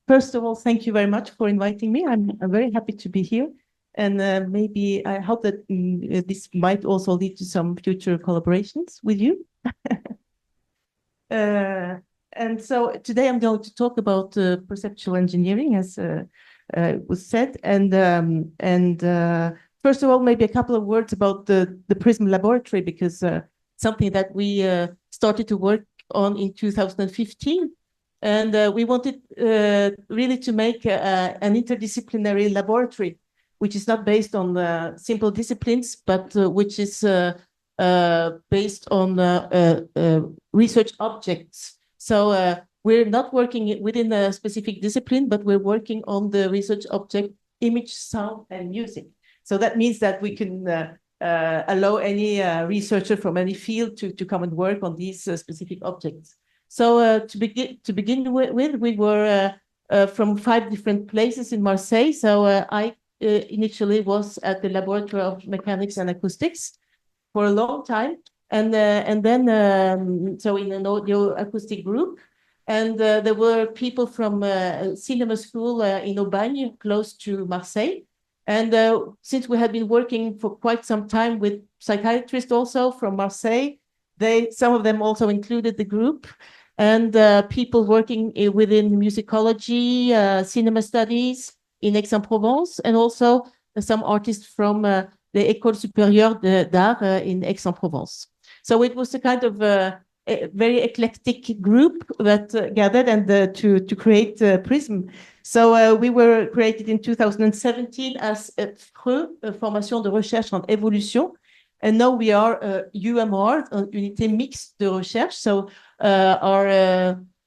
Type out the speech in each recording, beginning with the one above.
First of all, thank you very much for inviting me. I'm very happy to be here. And maybe I hope that this might also lead to some future collaborations with you. And so today I'm going to talk about perceptual engineering, as was said. And first of all, maybe a couple of words about the PRISM laboratory, because something that we started to work on in 2015. And we wanted really to make an interdisciplinary laboratory, which is not based on simple disciplines, but which is based on research objects. So we're not working within a specific discipline, but we're working on the research object, image, sound, and music. So that means that we can allow any researcher from any field to come and work on these specific objects. So to begin with, we were from 5 different places in Marseille. So I initially was at the Laboratory of Mechanics and Acoustics for a long time, and then so in an audio acoustic group, and there were people from cinema school in Aubagne, close to Marseille, and since we had been working for quite some time with psychiatrists also from Marseille, some of them also included the group, and people working within musicology, cinema studies in Aix-en-Provence, and also some artists from the École Supérieure d'Art in Aix-en-Provence. So it was a kind of a very eclectic group that gathered and to create PRISM. So we were created in 2017 as FRE, Formation de Recherche en Évolution. And now we are UMR, Unité Mixte de Recherche. So our,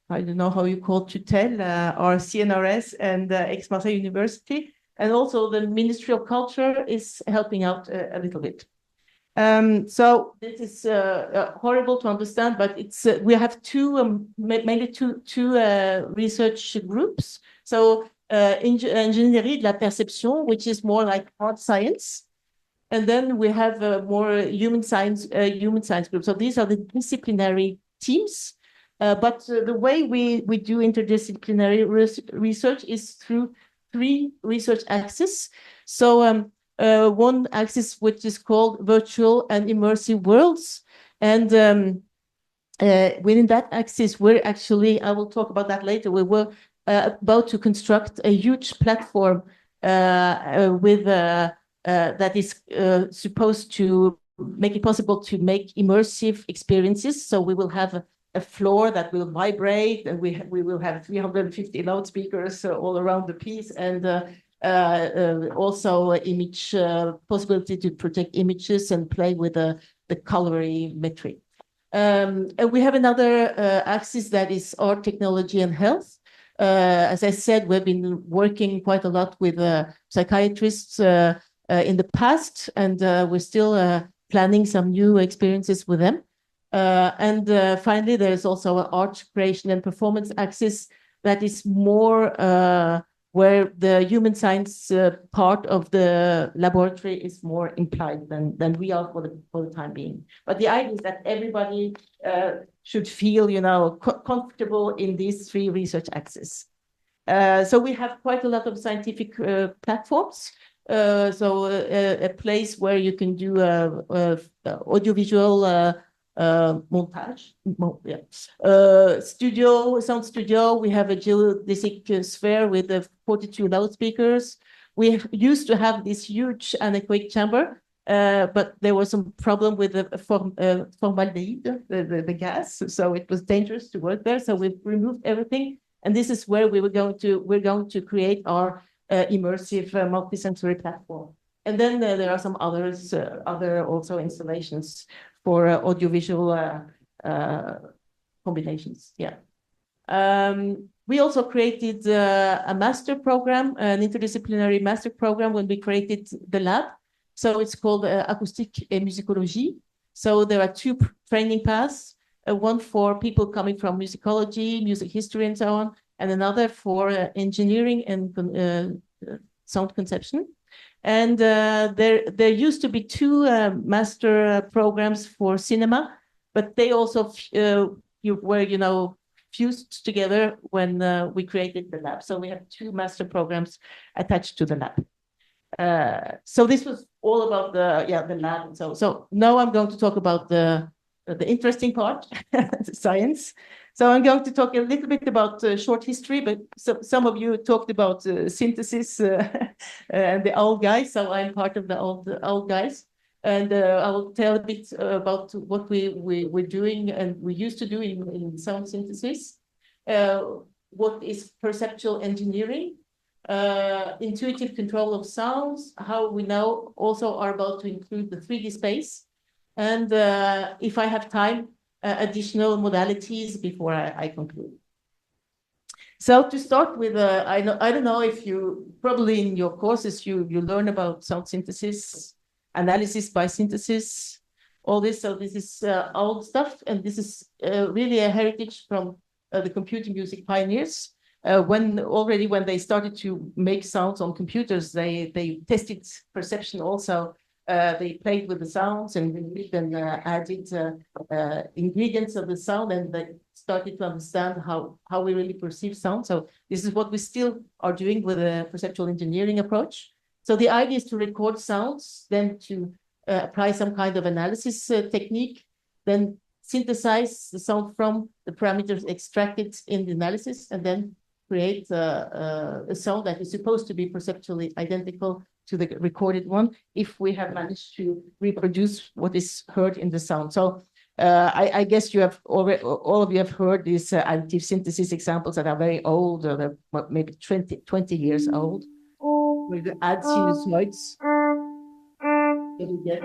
I don't know how you call tutelle, our CNRS and Aix-Marseille University, and also the Ministry of Culture is helping out a little bit. So this is horrible to understand, but it's we have mainly two research groups. So Ingénierie de la perception, which is more like hard science. And then we have more human science group. So these are the disciplinary teams. But the way we do interdisciplinary research is through 3 research axes. So one axis which is called virtual and immersive worlds. And within that axis, we're actually, I will talk about that later, we were about to construct a huge platform with that is supposed to make it possible to make immersive experiences. So we will have a floor that will vibrate, and we will have 350 loudspeakers all around the piece, and also image possibility to project images and play with the colorimetry. And we have another axis that is art, technology, and health. As I said, we've been working quite a lot with psychiatrists in the past, and we're still planning some new experiences with them. And finally, there's also an art creation and performance axis that is more where the human science part of the laboratory is more implied than we are for the time being. But the idea is that everybody should feel, comfortable in these 3 research axes. So we have quite a lot of scientific platforms. So a place where you can do audiovisual montage, sound studio. We have a geodesic sphere with 42 loudspeakers. We used to have this huge anechoic chamber, but there was some problem with the formaldehyde, the gas, so it was dangerous to work there. So we've removed everything, and this is where we're going to create our immersive multisensory platform. And then there are some other also installations for audiovisual combinations. Yeah. We also created a master program, an interdisciplinary master program, when we created the lab. So it's called Acoustique et Musicologie. So there are 2 training paths, one for people coming from musicology, music history, and so on, and another for engineering and sound conception. And there used to be 2 master programs for cinema, but they also were, fused together when we created the lab. So we have 2 master programs attached to the lab. So this was all about the lab. So now I'm going to talk about the interesting part, the science. So I'm going to talk a little bit about short history, but some of you talked about synthesis and the old guys. So I'm part of the old guys. And I will tell a bit about what we're doing and we used to do in sound synthesis. What is perceptual engineering? Intuitive control of sounds, how we now also are about to include the 3D space. And if I have time, additional modalities before I conclude. So to start with, I don't know if you, probably in your courses, you learn about sound synthesis, analysis by synthesis, all this. So this is old stuff, and this is really a heritage from the computer music pioneers. When they started to make sounds on computers, they tested perception also. They played with the sounds and then added ingredients of the sound, and they started to understand how we really perceive sound. So this is what we still are doing with a perceptual engineering approach. So the idea is to record sounds, then to apply some kind of analysis technique, then synthesize the sound from the parameters extracted in the analysis, and then create a sound that is supposed to be perceptually identical to the recorded one if we have managed to reproduce what is heard in the sound. So I guess you have already, all of you have heard these additive synthesis examples that are very old, or they're maybe 20 years old, where you add sinusoids. That you get.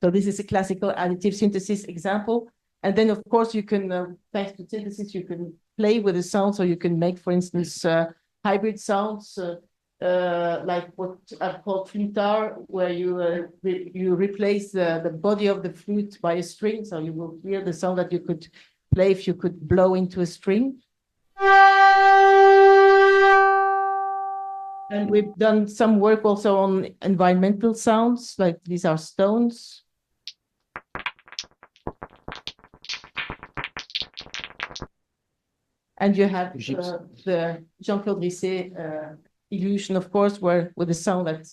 So this is a classical additive synthesis example. And then, of course, you can, thanks to synthesis, you can play with the sound. So you can make, for instance, hybrid sounds, like what I've called flutar, where you replace the body of the flute by a string. So you will hear the sound that you could play if you could blow into a string. And we've done some work also on environmental sounds, like these are stones. And you have the Jean-Claude Risset illusion, of course, where with the sound that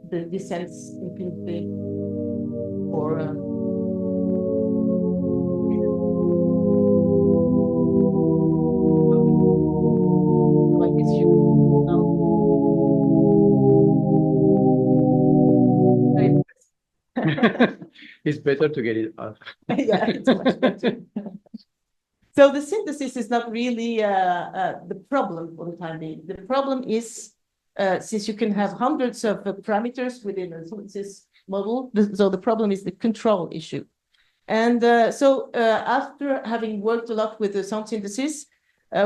the descends infinitely, or I guess you know. It's better to get it out. Yeah, it's much better. So the synthesis is not really the problem for the time being. The problem is, since you can have hundreds of parameters within a synthesis model, so the problem is the control issue. And after having worked a lot with the sound synthesis,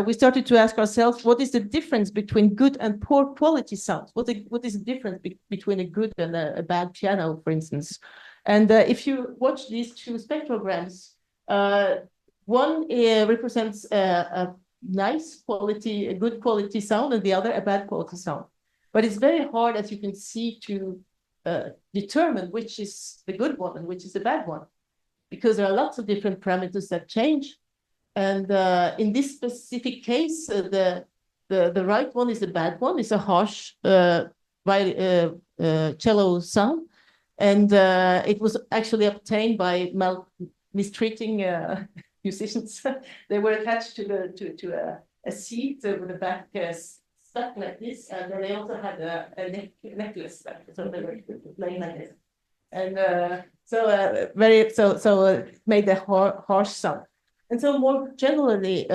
we started to ask ourselves, what is the difference between good and poor quality sounds? What is the difference between a good and a bad piano, for instance? And if you watch these 2 spectrograms, one represents a nice quality, a good quality sound, and the other a bad quality sound. But it's very hard, as you can see, to determine which is the good one and which is the bad one, because there are lots of different parameters that change. And in this specific case, the right one is the bad one. It's a harsh cello sound, and it was actually obtained by mistreating musicians. They were attached to a seat with a back stuck like this, and then they also had a necklace, so they were playing like this, and made a harsh sound. And so more generally,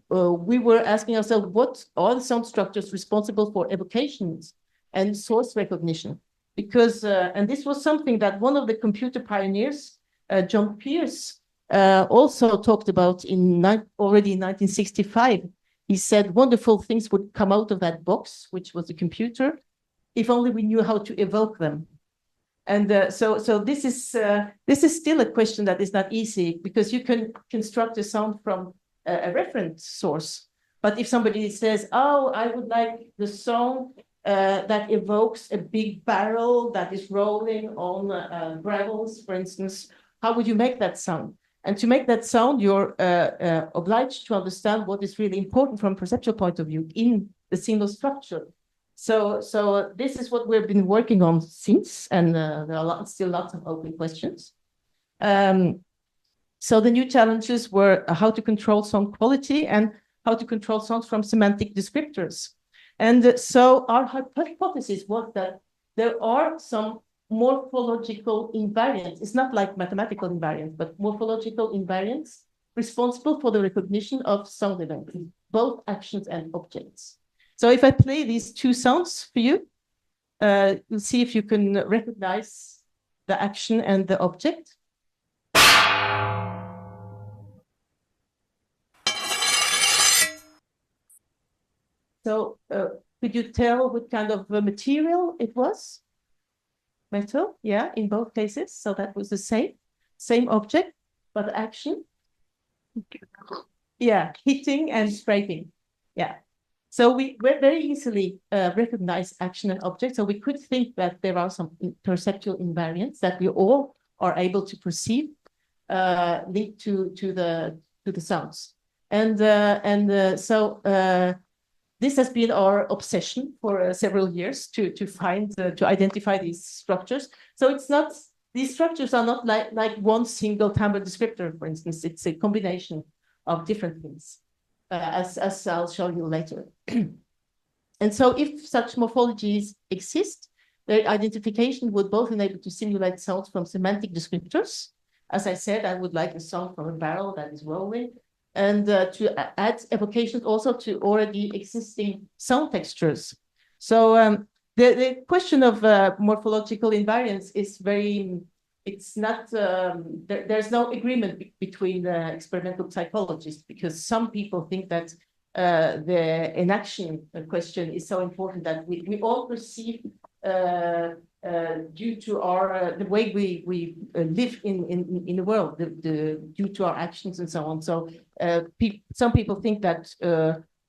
we were asking ourselves, what are the sound structures responsible for evocations and source recognition? Because, and this was something that one of the computer pioneers, John Pierce, also talked about already in 1965. He said wonderful things would come out of that box, which was a computer, if only we knew how to evoke them. And so this is still a question that is not easy, because you can construct a sound from a reference source, But if somebody says, oh, I would like the song that evokes a big barrel that is rolling on gravels, for instance, how would you make that sound? And to make that sound, you're obliged to understand what is really important from a perceptual point of view in the single structure. So this is what we've been working on since, and there are still lots of open questions. So the new challenges were how to control song quality and how to control songs from semantic descriptors. And so our hypothesis was that there are some morphological invariants. It's not like mathematical invariants, but morphological invariants responsible for the recognition of sound events, both actions and objects. So if I play these two sounds for you, you'll see if you can recognize the action and the object. So could you tell what kind of material it was? Metal, yeah, in both cases. So that was the same object, but action. Yeah, hitting and scraping. Yeah. So we very easily recognize action and object. So we could think that there are some perceptual invariants that we all are able to perceive linked to the sounds. And so this has been our obsession for several years to find to identify these structures. So it's not, these structures are not like one single timbre descriptor, for instance. It's a combination of different things, as I'll show you later. And so if such morphologies exist, their identification would both enable to simulate sounds from semantic descriptors. As I said, I would like a sound from a barrel that is rolling, and to add evocations also to already existing sound textures. So the question of morphological invariance is very, it's not, there's no agreement between experimental psychologists, because some people think that the enaction question is so important that we all perceive due to our the way we live in the world, due to our actions and so on. So some people think that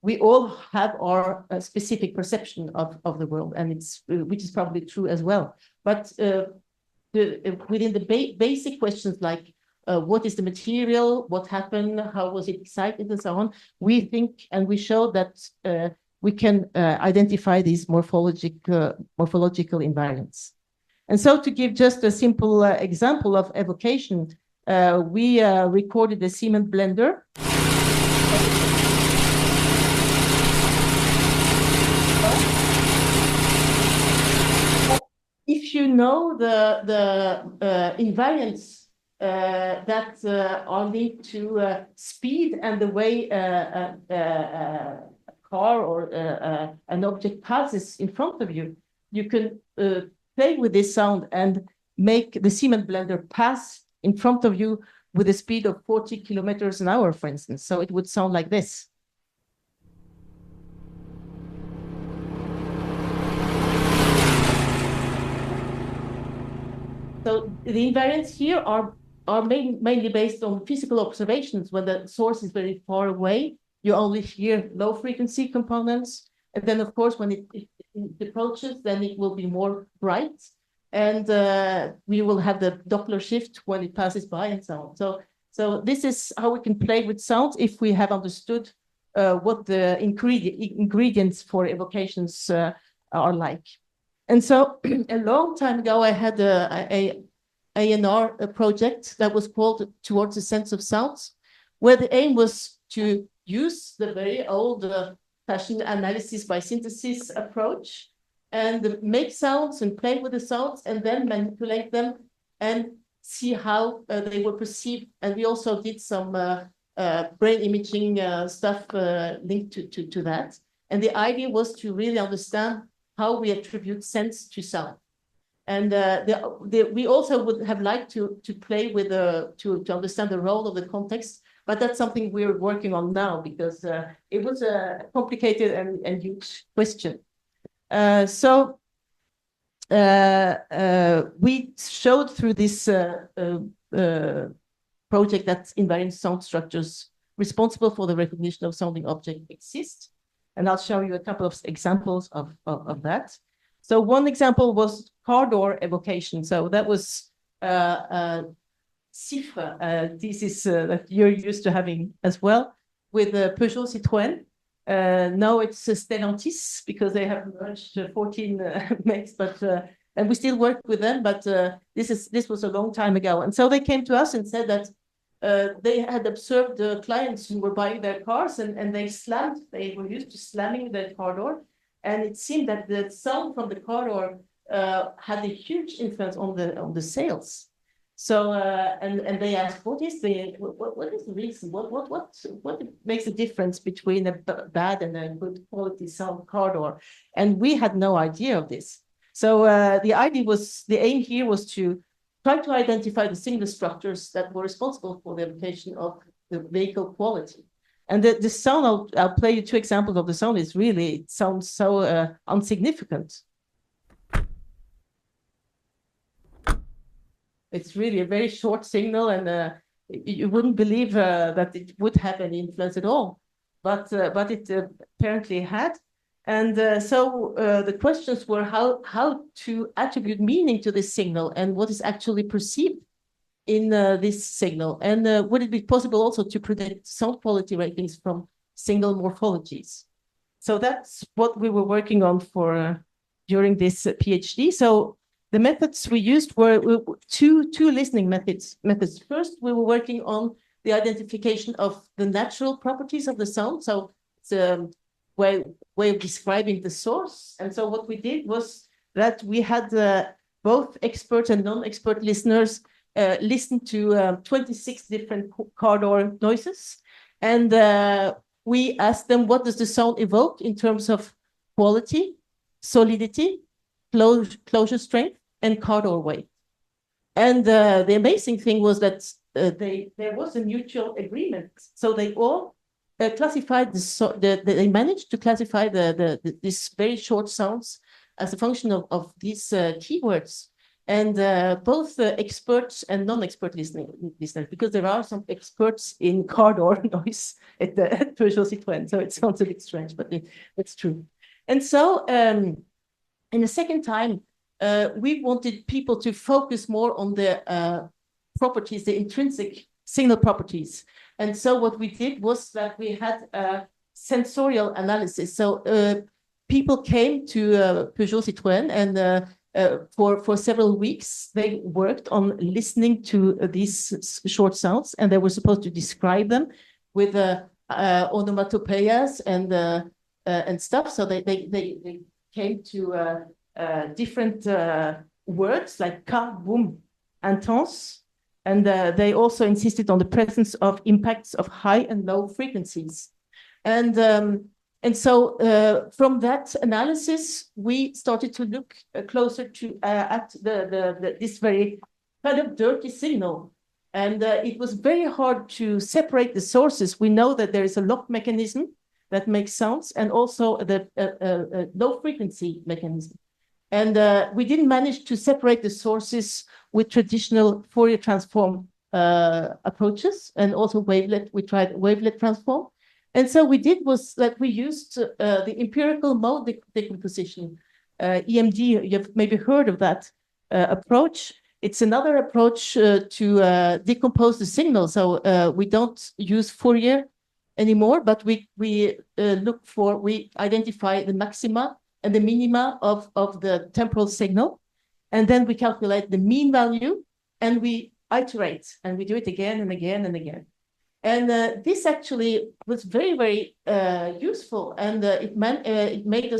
we all have our specific perception of the world, and it's which is probably true as well. But within the basic questions like what is the material, what happened, how was it excited, and so on, we think and we show that we can identify these morphological invariants. And so to give just a simple example of evocation, we recorded a cement blender. If you know the invariants that are linked to speed and the way a car or an object passes in front of you, you can play with this sound and make the cement blender pass in front of you with a speed of 40 kilometers an hour, for instance. So it would sound like this. So the invariants here are mainly based on physical observations. When the source is very far away, you only hear low frequency components. And then, of course, when it approaches, then it will be more bright. And we will have the Doppler shift when it passes by and so on. So this is how we can play with sounds if we have understood what the ingredients for evocations are like. And so a long time ago, I had a A&R project that was called Towards the Sense of Sounds, where the aim was to use the very old fashioned analysis by synthesis approach and make sounds and play with the sounds and then manipulate them and see how they were perceived. And we also did some brain imaging stuff linked to that. And the idea was to really understand how we attribute sense to sound. And we also would have liked to play with to understand the role of the context, but that's something we're working on now because it was a complicated and huge question. So we showed through this project that invariant sound structures responsible for the recognition of sounding objects exist. And I'll show you a couple of examples of that. So one example was car door evocation. So that was cifre. This is that you're used to having as well with Peugeot Citroën. Now it's Stellantis because they have merged 14 makes, but and we still work with them. But this was a long time ago, and so they came to us and said that they had observed the clients who were buying their cars, and they were used to slamming their car door, and it seemed that the sound from the car door had a huge influence on the sales. So and they asked, what is the reason? What makes a difference between a bad and a good quality sound car door? And we had no idea of this. So the aim here was to try to identify the signal structures that were responsible for the evocation of the vehicle quality. And the sound, I'll play you two examples of the sound. It sounds so insignificant. It's really a very short signal, and you wouldn't believe that it would have any influence at all, but it apparently had. And so the questions were how to attribute meaning to this signal and what is actually perceived in this signal, and would it be possible also to predict sound quality ratings from signal morphologies? So that's what we were working on for during this PhD. So the methods we used were two listening methods. First, we were working on the identification of the natural properties of the sound. So it's a way of describing the source. And so what we did was that we had both expert and non-expert listeners listen to 26 different car door noises. And we asked them, what does the sound evoke in terms of quality, solidity, closure strength, and car door weight? And the amazing thing was that there was a mutual agreement. So they all classified they managed to classify these very short sounds as a function of these keywords. And both experts and non-expert listeners, because there are some experts in car door noise at Peugeot Citroën. So it sounds a bit strange, but it's true. And so in the second time, we wanted people to focus more on the properties, the intrinsic signal properties. And so what we did was that we had a sensorial analysis. So people came to Peugeot Citroën, and for several weeks, they worked on listening to these short sounds, and they were supposed to describe them with onomatopoeias and stuff. So they came to different words like ka, boom, intense. And they also insisted on the presence of impacts of high and low frequencies. And so from that analysis, we started to look closer to at this very kind of dirty signal. And it was very hard to separate the sources. We know that there is a lock mechanism that makes sounds, and also the low frequency mechanism. And we didn't manage to separate the sources with traditional Fourier transform approaches, and also wavelet. We tried wavelet transform. And so we did was that we used the empirical mode decomposition, EMD. You've maybe heard of that approach. It's another approach to decompose the signal. So we don't use Fourier anymore, but we identify the maxima and the minima of the temporal signal. And then we calculate the mean value, and we iterate, and we do it again and again and again. And this actually was very, very useful, and it made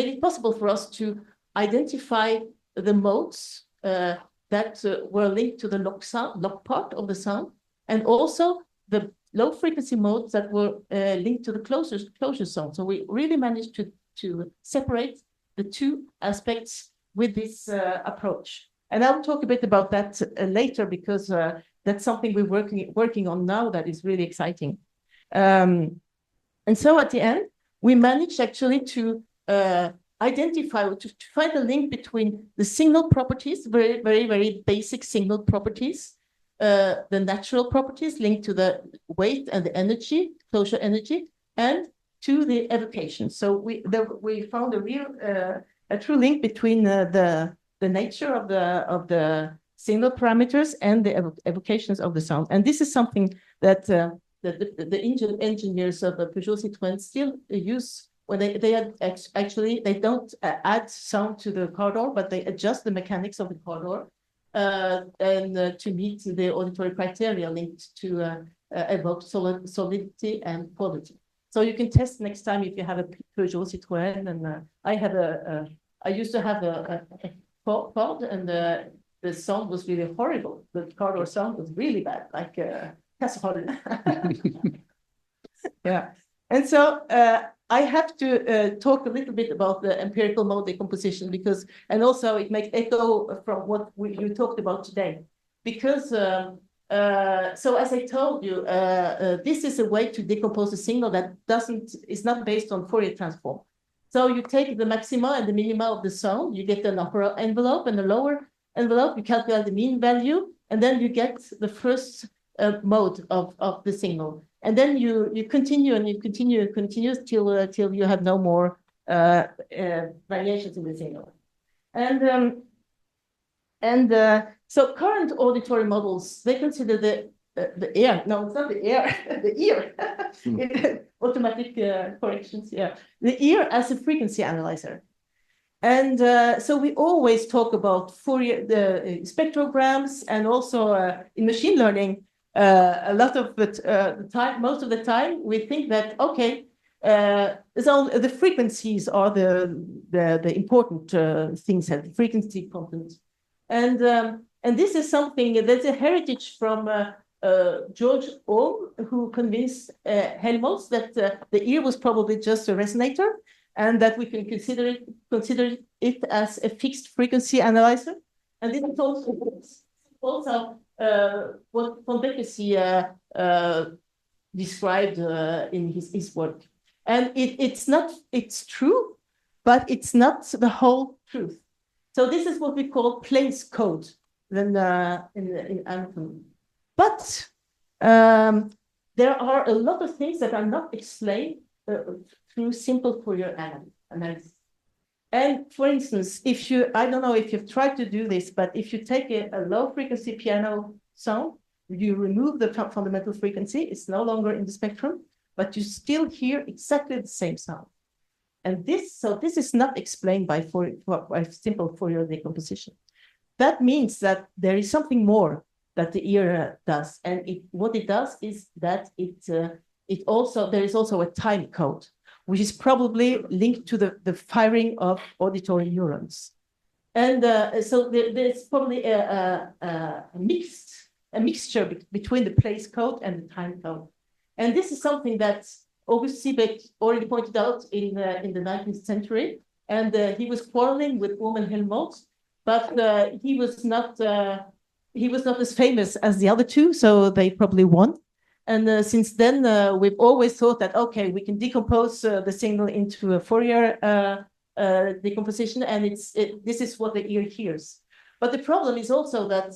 it possible for us to identify the modes that were linked to the lock part of the sound, and also the low frequency modes that were linked to the closure sound. So we really managed to separate the two aspects with this approach. And I'll talk a bit about that later, because that's something we're working on now that is really exciting. And so at the end, we managed actually to identify, to find a link between the signal properties, very, very, very basic signal properties, the natural properties linked to the weight and the energy, social energy, and to the evocation. So we found a true link between the nature of the signal parameters and the evocations of the sound. And this is something that the engineers of the Peugeot Citroën still use when they don't add sound to the car door, but they adjust the mechanics of the car door and to meet the auditory criteria linked to evoke solidity and quality. So you can test next time if you have a Peugeot Citroën. And I used to have a Ford, and the sound was really horrible. The car door sound was really bad, like casserole. Yeah. And so I have to talk a little bit about the empirical mode decomposition and also it makes echo from what you talked about today. Because, so as I told you, this is a way to decompose a signal that is not based on Fourier transform. So you take the maxima and the minima of the sound, you get an upper envelope and a lower envelope, you calculate the mean value, and then you get the first mode of the signal. And then you continue and you continue till you have no more variations in the signal. So current auditory models, they consider the ear. No, it's not the ear. The ear. Automatic corrections. Yeah, the ear as a frequency analyzer. And so we always talk about Fourier, the spectrograms, and also in machine learning. A lot of the time, most of the time, we think that okay, so the frequencies are the important things, the frequency content, and this is something that's a heritage from George Ohm, who convinced Helmholtz that the ear was probably just a resonator, and that we can consider it as a fixed frequency analyzer, and this is also what von Beckessy described in his work. And it's true, but it's not the whole truth. So this is what we call place code in anatomy. But there are a lot of things that are not explained through simple Fourier analysis. And for instance, I don't know if you've tried to do this, but if you take a low frequency piano sound, you remove the fundamental frequency, it's no longer in the spectrum, but you still hear exactly the same sound. And this is not explained by simple Fourier decomposition. That means that there is something more that the ear does. And what it does is that there is also a time code, which is probably linked to the firing of auditory neurons. And so there's probably a mixture between the place code and the time code. And this is something that August Seebeck already pointed out in the 19th century. And he was quarreling with Ohm and Helmholtz, but he was not as famous as the other two, so they probably won. And since then, we've always thought that, okay, we can decompose the signal into a Fourier decomposition, and this is what the ear hears. But the problem is also that,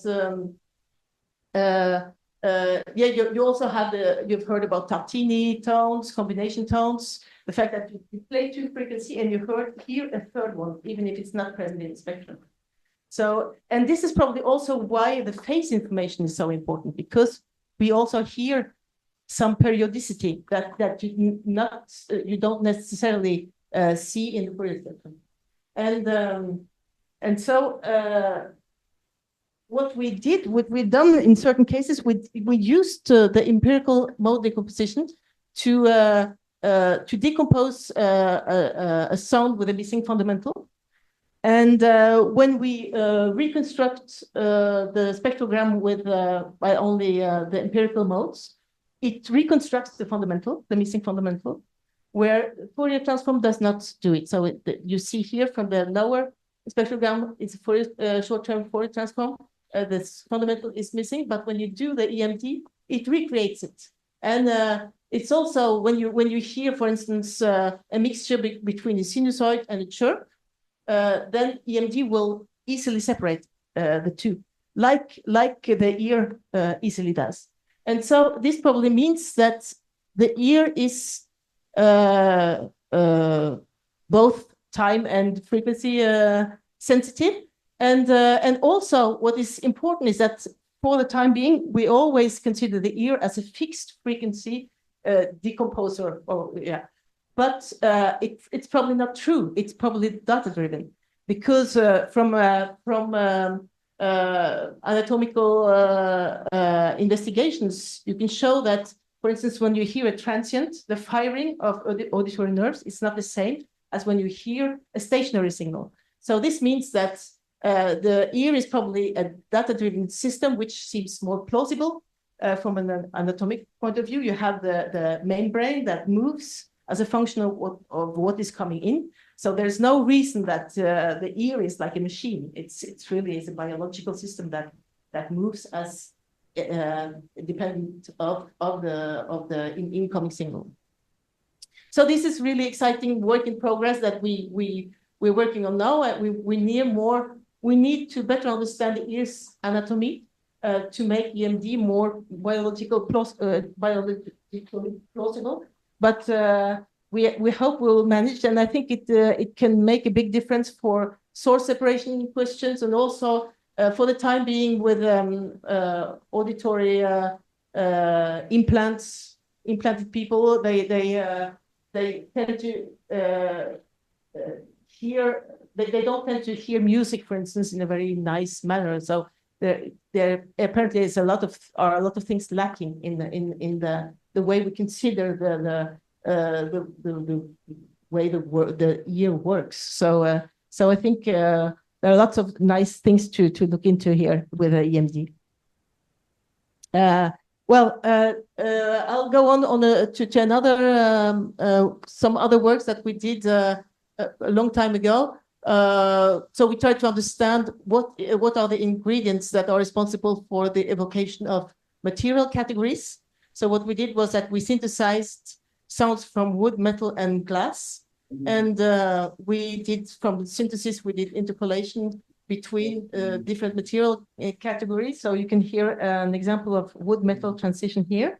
you also have you've heard about Tartini tones, combination tones, the fact that you play two frequency and you hear a third one, even if it's not present in the spectrum. So, and this is probably also why the phase information is so important, because we also hear some periodicity that you don't necessarily see in the Fourier spectrum. And so what we've done in certain cases, we used the empirical mode decomposition to decompose a sound with a missing fundamental. And when we reconstruct the spectrogram by only the empirical modes, it reconstructs the missing fundamental, where Fourier transform does not do it. So you see here from the lower spectrogram, it's a short-term Fourier transform. This fundamental is missing, but when you do the EMD, it recreates it. And it's also when you hear, for instance, a mixture between a sinusoid and a chirp, then EMD will easily separate the two. like the ear easily does. And so this probably means that the ear is both time and frequency sensitive. And also what is important is that for the time being, we always consider the ear as a fixed frequency decomposer. But it's probably not true. It's probably data driven, because from anatomical investigations, you can show that, for instance, when you hear a transient, the firing of the auditory nerves is not the same as when you hear a stationary signal. So this means that the ear is probably a data-driven system, which seems more plausible from an anatomic point of view. You have the main brain that moves as a function of what is coming in. So there's no reason that the ear is like a machine. It's really is a biological system that moves as dependent of the incoming signal. So this is really exciting work in progress that we're working on now. We need to better understand the ear's anatomy to make EMD more biologically plausible. But we hope we'll manage, and I think it can make a big difference for source separation questions, and also for the time being with auditory implanted people. They tend to hear. They don't tend to hear music, for instance, in a very nice manner. So there apparently is a lot of things lacking in the way we consider the way the ear works. So I think there are lots of nice things to look into here with EMD. I'll go on to another some other works that we did a long time ago. So we tried to understand what are the ingredients that are responsible for the evocation of material categories. So what we did was that we synthesized sounds from wood, metal, and glass. And we did, from the synthesis, we did interpolation between different material categories. So you can hear an example of wood-metal transition here.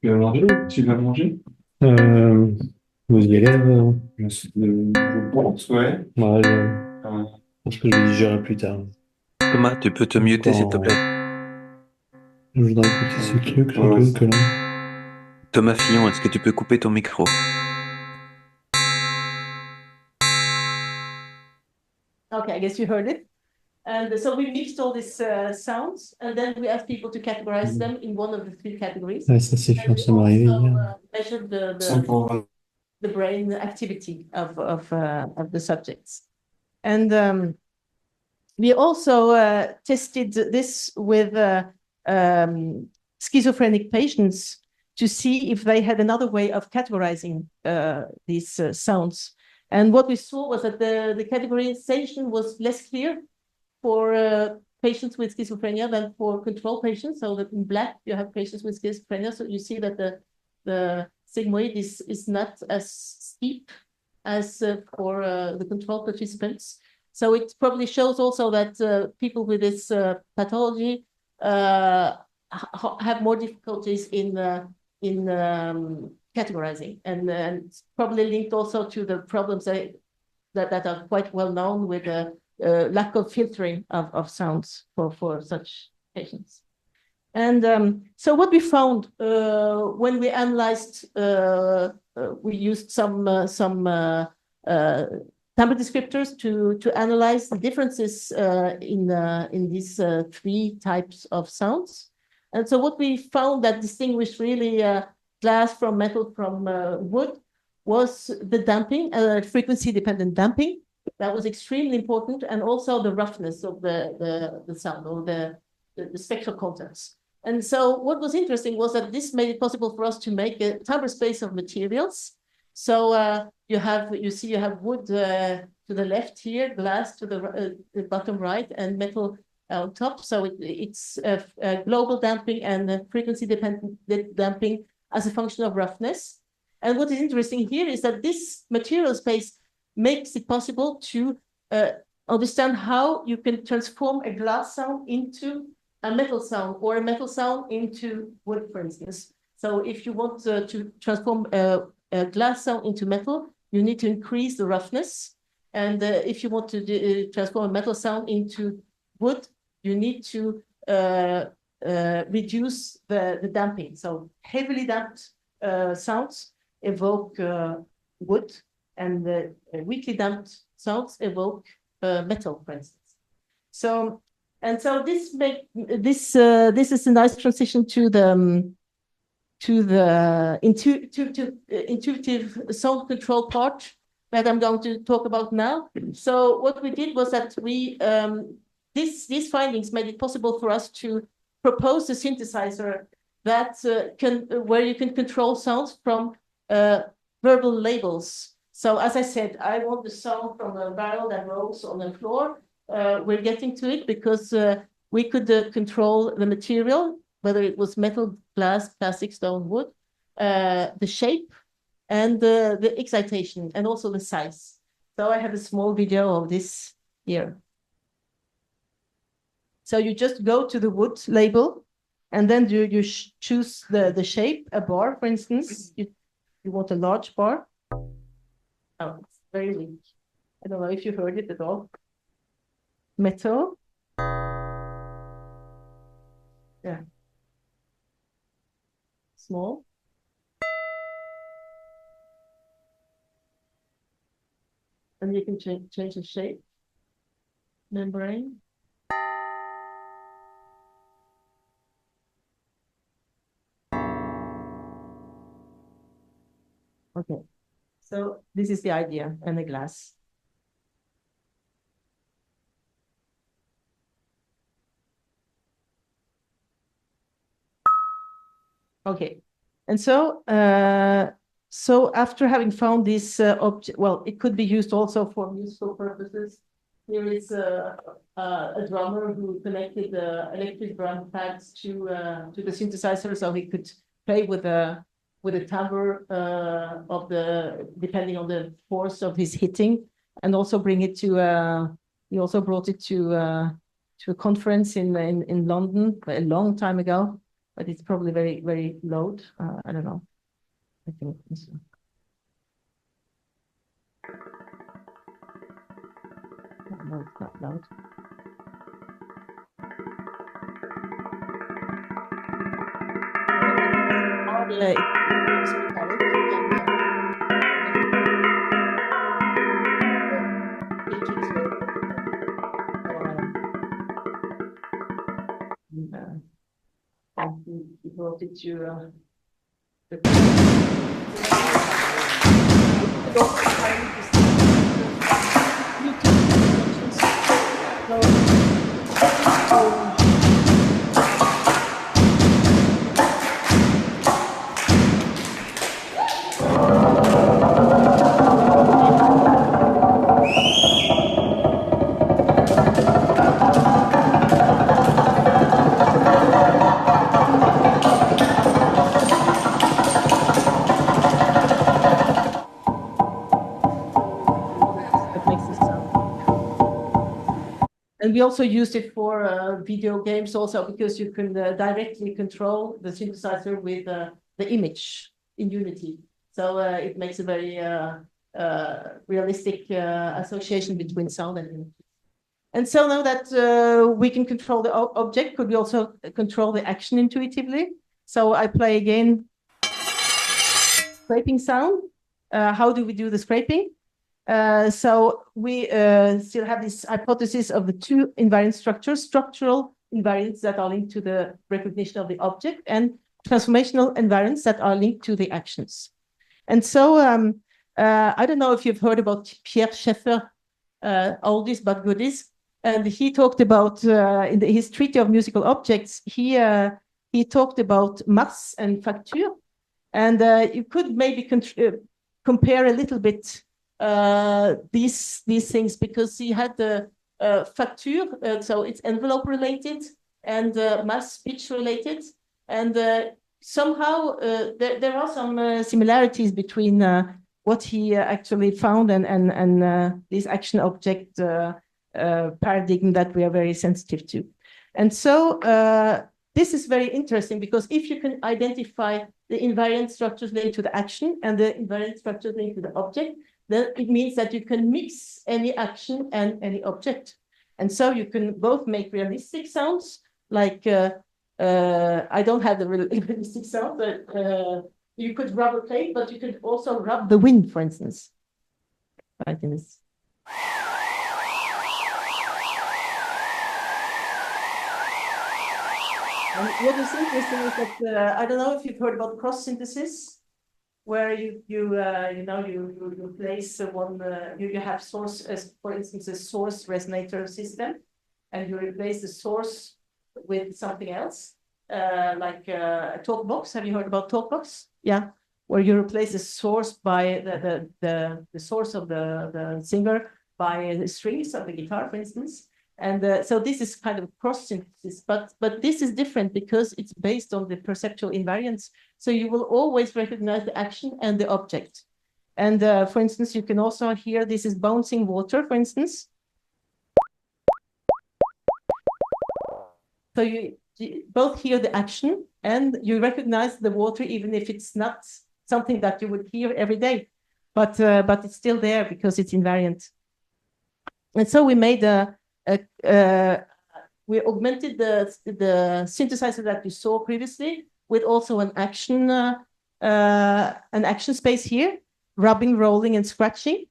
Tu vas manger? Tu vas manger? Vous y allez, je pense, ouais. Ouais, je pense que je vais digérer plus tard. Thomas, tu peux te muter, s'il te plaît. Je voudrais écouter ce truc, là. Thomas Fillon, est-ce que tu peux couper ton micro? Okay, I guess you heard it. And so we mixed all these sounds, and then we asked people to categorize them in one of the three categories. Ouais, ça c'est chiant, ça m'est arrivé hier. Measured the brain activity of the subjects. And we also tested this with schizophrenic patients to see if they had another way of categorizing these sounds. And what we saw was that the categorization was less clear for patients with schizophrenia than for control patients. So that in black, you have patients with schizophrenia. So you see that the sigmoid is not as steep as for the control participants. So it probably shows also that people with this pathology have more difficulties in categorizing, and it's probably linked also to the problems that are quite well known with lack of filtering of sounds for such patients. And so what we found when we analyzed, we used some timbre descriptors to analyze the differences in these three types of sounds. And so what we found that distinguished really glass from metal from wood was the damping, frequency-dependent damping. That was extremely important, and also the roughness of the sound, or the spectral contents. And so what was interesting was that this made it possible for us to make a timbre space of materials. So you have wood to the left here, glass to the bottom right, and metal on top. So it's global damping and frequency dependent damping as a function of roughness. And what is interesting here is that this material space makes it possible to understand how you can transform a glass sound into a metal sound or a metal sound into wood, for instance. So if you want to transform a glass sound into metal, you need to increase the roughness. And if you want to transform a metal sound into wood, you need to reduce the damping. So heavily damped sounds evoke wood, and weakly damped sounds evoke metal, for instance. So this is a nice transition to the intuitive sound control part that I'm going to talk about now. So what we did was that we these findings made it possible for us to propose a synthesizer that where you can control sounds from verbal labels. So as I said, I want the sound from a barrel that rolls on the floor. We're getting to it because we could control the material, whether it was metal, glass, plastic, stone, wood, the shape, and the excitation, and also the size. So I have a small video of this here. So you just go to the wood label, and then you choose the shape, a bar, for instance. You want a large bar. Oh, it's very weak. I don't know if you heard it at all. Metal. Yeah. Small. And you can change the shape. Membrane. Okay. So this is the idea, and the glass. Okay. And so after having found this object, well, it could be used also for musical purposes. Here is a drummer who connected the electric drum pads to the synthesizer, so he could play with a timbre depending on the force of his hitting, and also bring it to he also brought it to a conference in London a long time ago, but it's probably very, very loud. I don't know. I think this one. No, it's not loud. He brought it to And we also used it for video games also, because you can directly control the synthesizer with the image in Unity. So it makes a very realistic association between sound and image. And so now that we can control the object, could we also control the action intuitively? So I play again scraping sound. How do we do the scraping? So we still have this hypothesis of the two invariant structures, structural invariants that are linked to the recognition of the object, and transformational invariants that are linked to the actions. And so I don't know if you've heard about Pierre Schaeffer, oldies but goodies, and he talked about in his Treaty of Musical Objects, he talked about masse and facture, and you could maybe compare a little bit these things, because he had facture, so it's envelope related and mass pitch related. And somehow there are some similarities between what he actually found and this action object paradigm that we are very sensitive to. And so this is very interesting because if you can identify the invariant structures linked to the action and the invariant structures linked to the object, then it means that you can mix any action and any object. And so you can both make realistic sounds, like I don't have the realistic sound, but you could rub a plate, but you could also rub the wind, for instance. Right in this. And what is interesting is that I don't know if you've heard about cross synthesis, where you place one you have source as, for instance, a source resonator system, and you replace the source with something else, like a talk box. Have you heard about talk box? Yeah, where you replace the source by the source of the singer by the strings of the guitar, for instance. And so this is kind of cross synthesis, but this is different because it's based on the perceptual invariance. So you will always recognize the action and the object. And for instance, you can also hear this is bouncing water, for instance. So you both hear the action and you recognize the water, even if it's not something that you would hear every day, but it's still there because it's invariant. And so we made we augmented the synthesizer that we saw previously with also an action space here, rubbing, rolling, and scratching.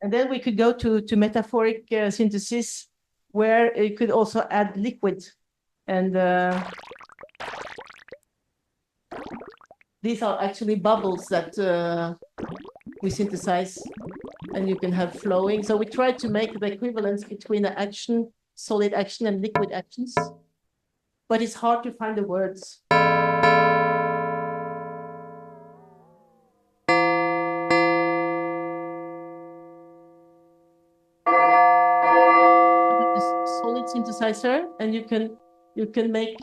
And then we could go to metaphoric synthesis, where you could also add liquid. And these are actually bubbles that we synthesize, and you can have flowing. So we tried to make the equivalence between the action, solid action, and liquid actions. But it's hard to find the words. Solid synthesizer, and you can make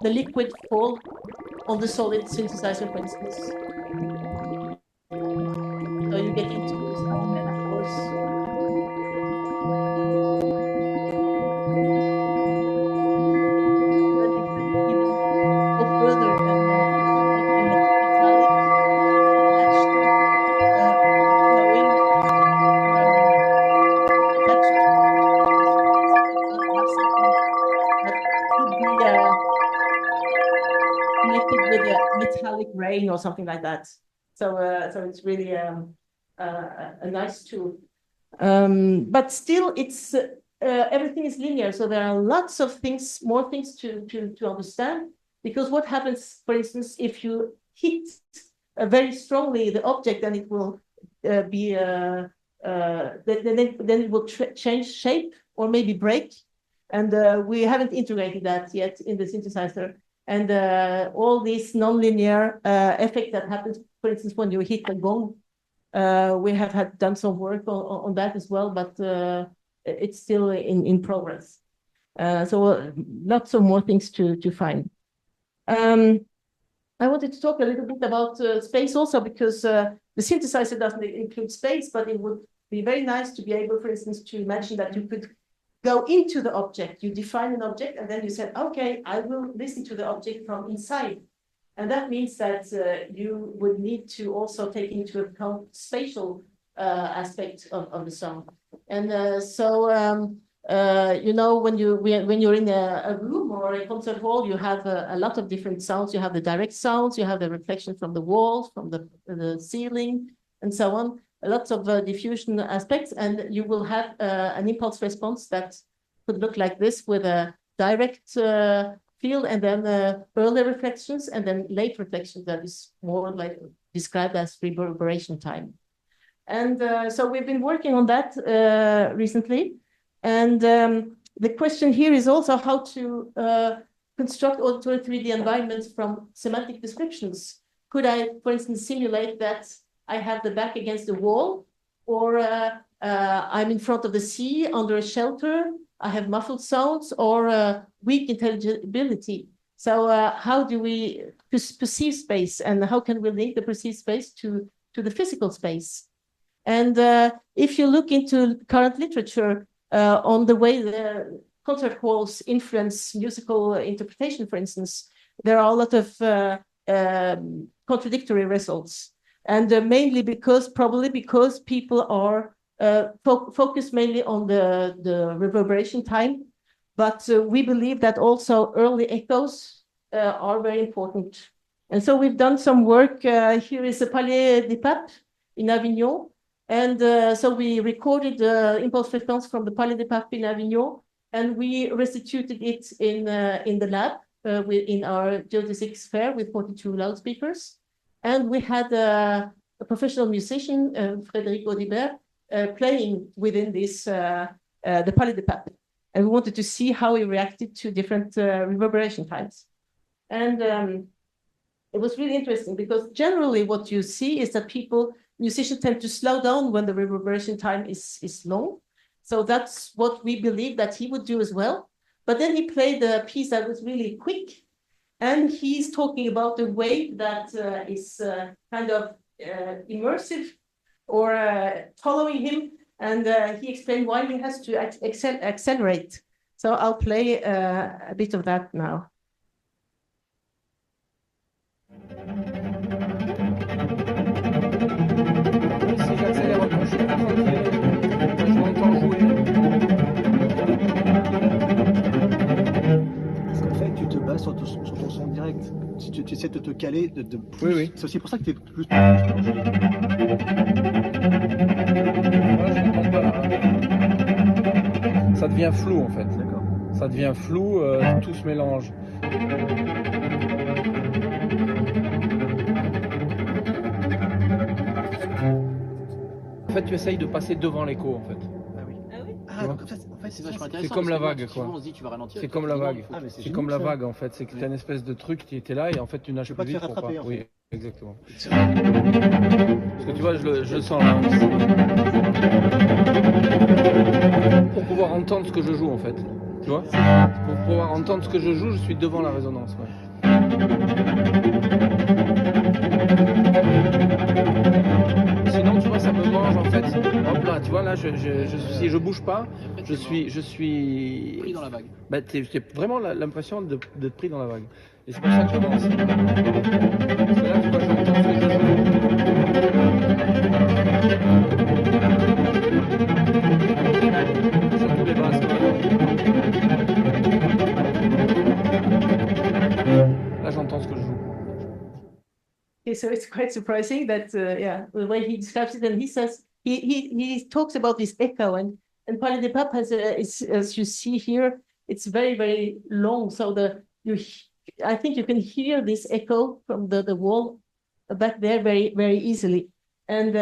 the liquid fall on the solid synthesizer, for instance. So you get into this metaphors. Then you can even go further and make a metallic action flowing action. Have something that could be connected with a metallic rain or something like that. So it's really a nice tool. But still, it's everything is linear. So there are lots of things, more things to understand. Because what happens, for instance, if you hit very strongly the object, then it will be then it will change shape or maybe break. And we haven't integrated that yet in the synthesizer. And all these nonlinear effect that happens, for instance, when you hit a gong, we have done some work on that as well, but it's still in progress. So lots of more things to find. I wanted to talk a little bit about space also, because the synthesizer doesn't include space, but it would be very nice to be able, for instance, to imagine that you could go into the object. You define an object, and then you said, okay, I will listen to the object from inside. And that means that you would need to also take into account spatial aspects of the song. And You know, when you're in a room or a concert hall, you have a lot of different sounds. You have the direct sounds, you have the reflection from the walls, from the ceiling, and so on. Lots of diffusion aspects, and you will have an impulse response that could look like this with a direct field, and then early reflections, and then late reflections that is more like described as reverberation time. And so we've been working on that recently. And the question here is also how to construct auditory 3D environments from semantic descriptions. Could I, for instance, simulate that I have the back against the wall, or I'm in front of the sea under a shelter, I have muffled sounds, or weak intelligibility. So how do we perceive space, and how can we link the perceived space to the physical space? And if you look into current literature on the way the concert halls influence musical interpretation, for instance, there are a lot of contradictory results. And mainly probably because people are focused mainly on the reverberation time. But we believe that also early echoes are very important. And so we've done some work. Here is the Palais des Papes in Avignon. And so we recorded the impulse response from the Palais des Papes in Avignon, and we restituted it in the lab in our geodesic sphere with 42 loudspeakers. And we had a professional musician, Frédéric Audibert, playing within this, the Palais des Papes. And we wanted to see how he reacted to different reverberation times. And it was really interesting because generally what you see is that musicians tend to slow down when the reverberation time is long. So that's what we believe that he would do as well. But then he played a piece that was really quick. And he's talking about the wave that is kind of immersive or following him. And he explained why he has to accelerate. So I'll play a bit of that now. Si j'accélère un peu, je suis pas tranquille. Je m'entends jouer. Parce qu'en fait, tu te bases sur ton son direct. Si tu essaies de te caler, de plus. Oui, oui. C'est aussi pour ça que tu es plus. Voilà, je m'entends pas là. Ça devient flou en fait. D'accord. Ça devient flou, tout se mélange. En fait, tu essayes de passer devant l'écho en fait. Ah oui. Ah oui. Ah, donc en fait, c'est vachement intéressant. C'est comme la parce que vague, souvent, quoi. on se dit tu vas ralentir. C'est comme la vague. Ah, mais C'est génial, comme la ça. vague en fait. C'est que tu as une espèce de truc qui était là et en fait tu nages Tu peux plus pas te vite faire pour pas. rattraper, en fait. Oui, exactement. Parce que tu vois, je le sens là. Pour pouvoir entendre ce que je joue en fait. Tu vois? Pour pouvoir entendre ce que je joue, je suis devant la résonance. Ouais. Sinon, tu vois, ça me mange en fait. Hop là, tu vois, là, si je bouge pas, je suis Pris dans la vague. Bah, j'ai vraiment l'impression d'être pris dans la vague. Et c'est pour ça que je commence. Parce que là, tu vois, j'entends ce que je joue. Surtout les basses. Là, j'entends ce que je joue. Okay, so it's quite surprising that the way he describes it, and he says he talks about this echo, and Palais des Papes has as you see here, it's very, very long. So I think you can hear this echo from the wall back there very, very easily, and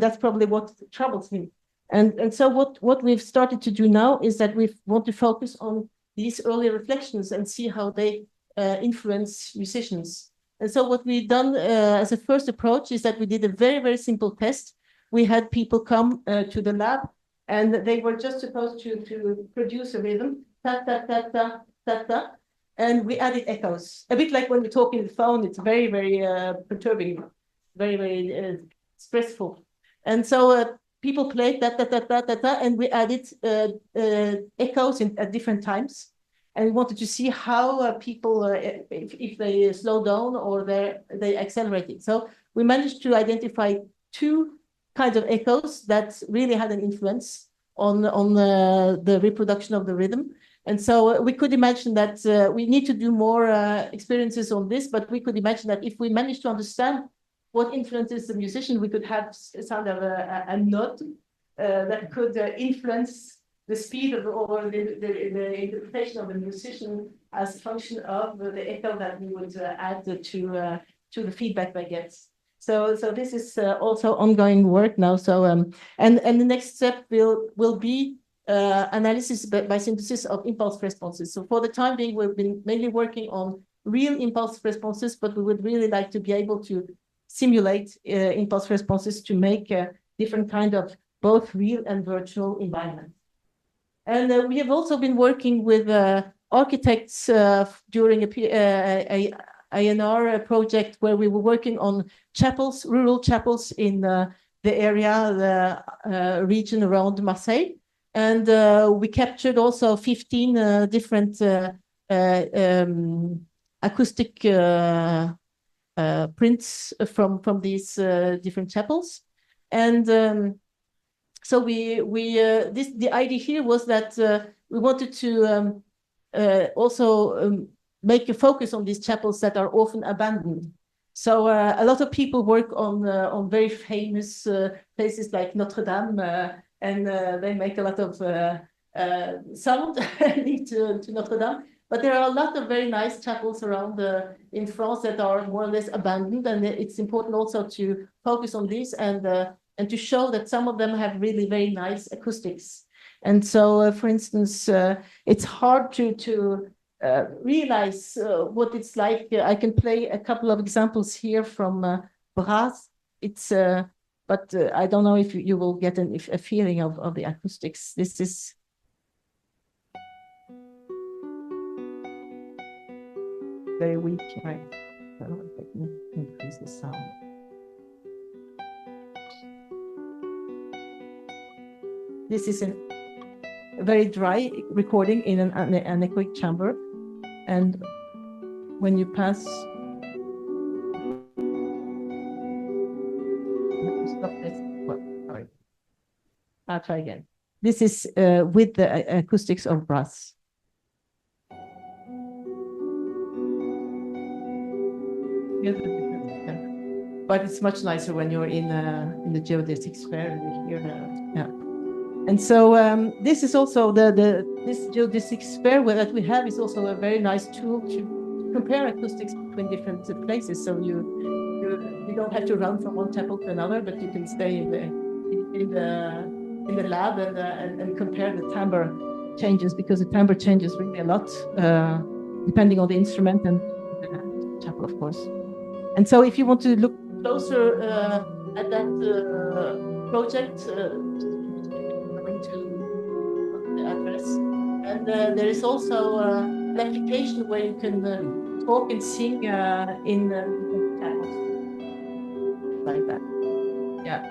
that's probably what troubles him. And so what we've started to do now is that we want to focus on these early reflections and see how they influence musicians. And so what we've done as a first approach is that we did a very, very simple test. We had people come to the lab, and they were just supposed to produce a rhythm, ta, ta, ta, ta, ta, ta, and we added echoes. A bit like when we talk in the phone, it's very, very perturbing, very, very stressful. And so people played ta, ta, ta, ta, ta, ta, and we added echoes at different times. And we wanted to see how people, if they slow down or they accelerated. So we managed to identify two kinds of echoes that really had an influence. the reproduction of the rhythm. And so we could imagine that we need to do more experiences on this, but we could imagine that if we manage to understand what influences the musician, we could have sort of a node that could influence the speed of or the interpretation of the musician as a function of the echo that we would add to the feedback they get. So this is also ongoing work now. So and the next step will be analysis by synthesis of impulse responses. So for the time being, we've been mainly working on real impulse responses, but we would really like to be able to simulate impulse responses to make different kind of both real and virtual environments. And we have also been working with architects during a ANR project where we were working on chapels, rural chapels in the area, the region around Marseille. And we captured also 15 different acoustic prints from these different chapels. And so the idea here was that we wanted to also make a focus on these chapels that are often abandoned. So a lot of people work on very famous places like Notre Dame, and they make a lot of sound linked to Notre Dame. But there are a lot of very nice chapels around in France that are more or less abandoned, and it's important also to focus on these and to show that some of them have really very nice acoustics. And so, for instance, it's hard to realize what it's like. I can play a couple of examples here from Brass. It's but I don't know if you will get a feeling of the acoustics. This is very weak, right? I don't know if I can increase the sound. This is a very dry recording in an anechoic chamber, and when you pass, stop this. Well, sorry. I'll try again. This is with the acoustics of brass. But it's much nicer when you're in the geodesic sphere and you hear the, yeah. And so this is also this geodesic sphere that we have is also a very nice tool to compare acoustics between different places. So you don't have to run from one chapel to another, but you can stay in the lab and compare the timbre changes, because the timbre changes really a lot depending on the instrument and the chapel, of course. And so if you want to look closer at that project, to the address. And there is also an application where you can talk and sing in channels like that. Yeah.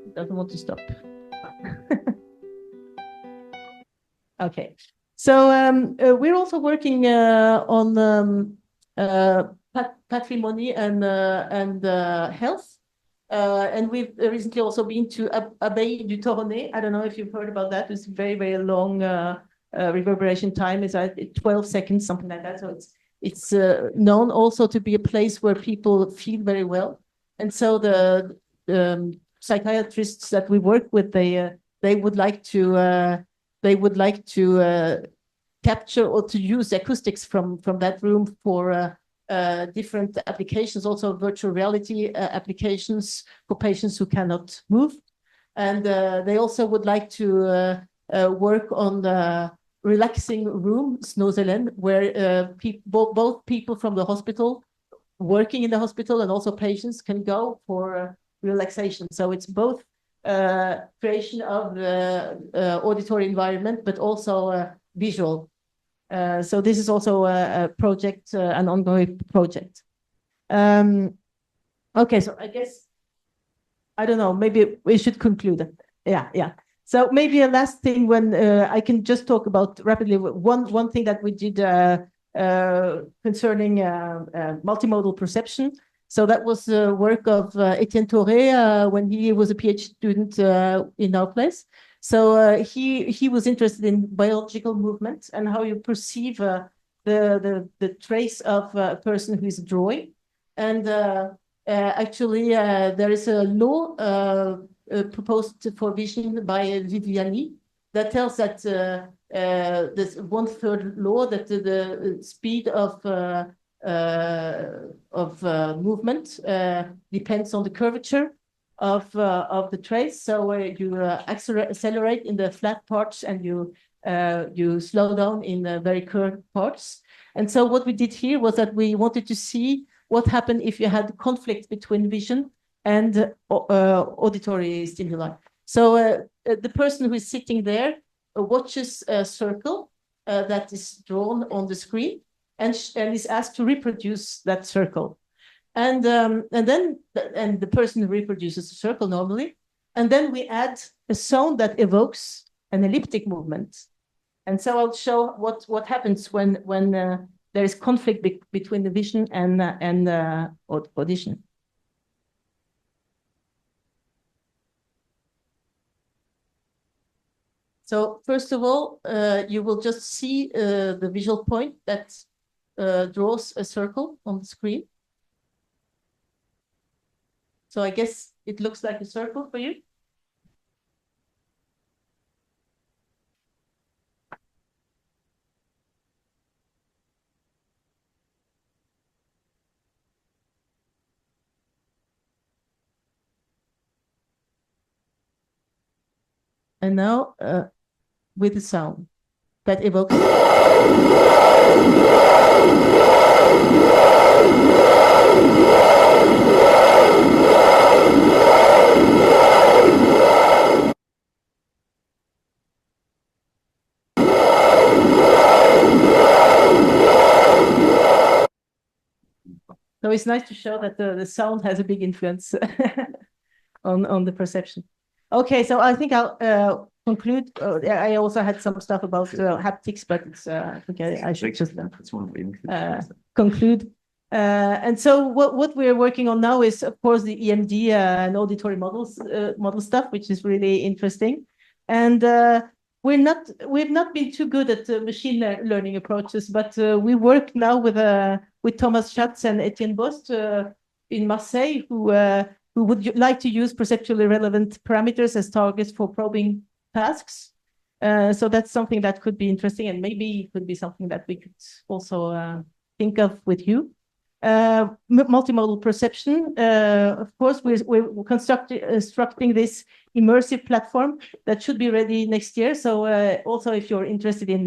It doesn't want to stop. Okay. So we're also working on patrimony and health. And we've recently also been to Abbaye du Tournai. I don't know if you've heard about that. It's very, very long reverberation time. It's 12 seconds, something like that. So it's known also to be a place where people feel very well. And so the psychiatrists that we work with, they would like to capture or to use acoustics from that room for different applications, also virtual reality applications for patients who cannot move. And they also would like to work on the relaxing room, Snozelen, where both people from the hospital, working in the hospital, and also patients can go for relaxation. So it's both creation of the auditory environment, but also visual. So this is also a project, an ongoing project. Okay, so I guess, I don't know, maybe we should conclude. Yeah. So maybe a last thing when I can just talk about rapidly one thing that we did concerning multimodal perception. So that was the work of Etienne Torre when he was a PhD student in our place. So he was interested in biological movement and how you perceive the trace of a person who is drawing. And actually, there is a law proposed for vision by Viviani that tells that this 1/3 law that the speed of movement depends on the curvature of the trace. So you accelerate in the flat parts and you slow down in the very curved parts. And so what we did here was that we wanted to see what happened if you had conflict between vision and auditory stimuli. So the person who is sitting there watches a circle that is drawn on the screen and is asked to reproduce that circle. And then the person reproduces the circle normally. And then we add a sound that evokes an elliptic movement. And so I'll show what happens when there is conflict between the vision and audition. So first of all, you will just see the visual point that draws a circle on the screen. So I guess it looks like a circle for you. And now with the sound that evokes. So it's nice to show that the sound has a big influence on the perception. Okay, so I think I'll conclude. I also had some stuff about haptics, but it's, I think I should just conclude. And so what we're working on now is, of course, the EMD and auditory model stuff, which is really interesting. And we've not been too good at machine learning approaches, but we work now with Thomas Schatz and Etienne Bost in Marseille, who would like to use perceptually relevant parameters as targets for probing tasks. So that's something that could be interesting, and maybe could be something that we could also think of with you. Multimodal perception. Of course, we're constructing this immersive platform that should be ready next year. So also, if you're interested in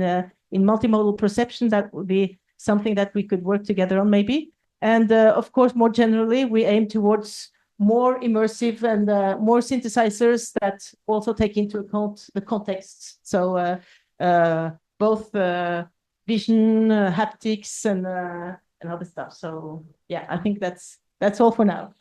multimodal perception, that would be something that we could work together on maybe. And of course, more generally, we aim towards more immersive and more synthesizers that also take into account the context. So both vision, haptics, and other stuff. So yeah, I think that's all for now.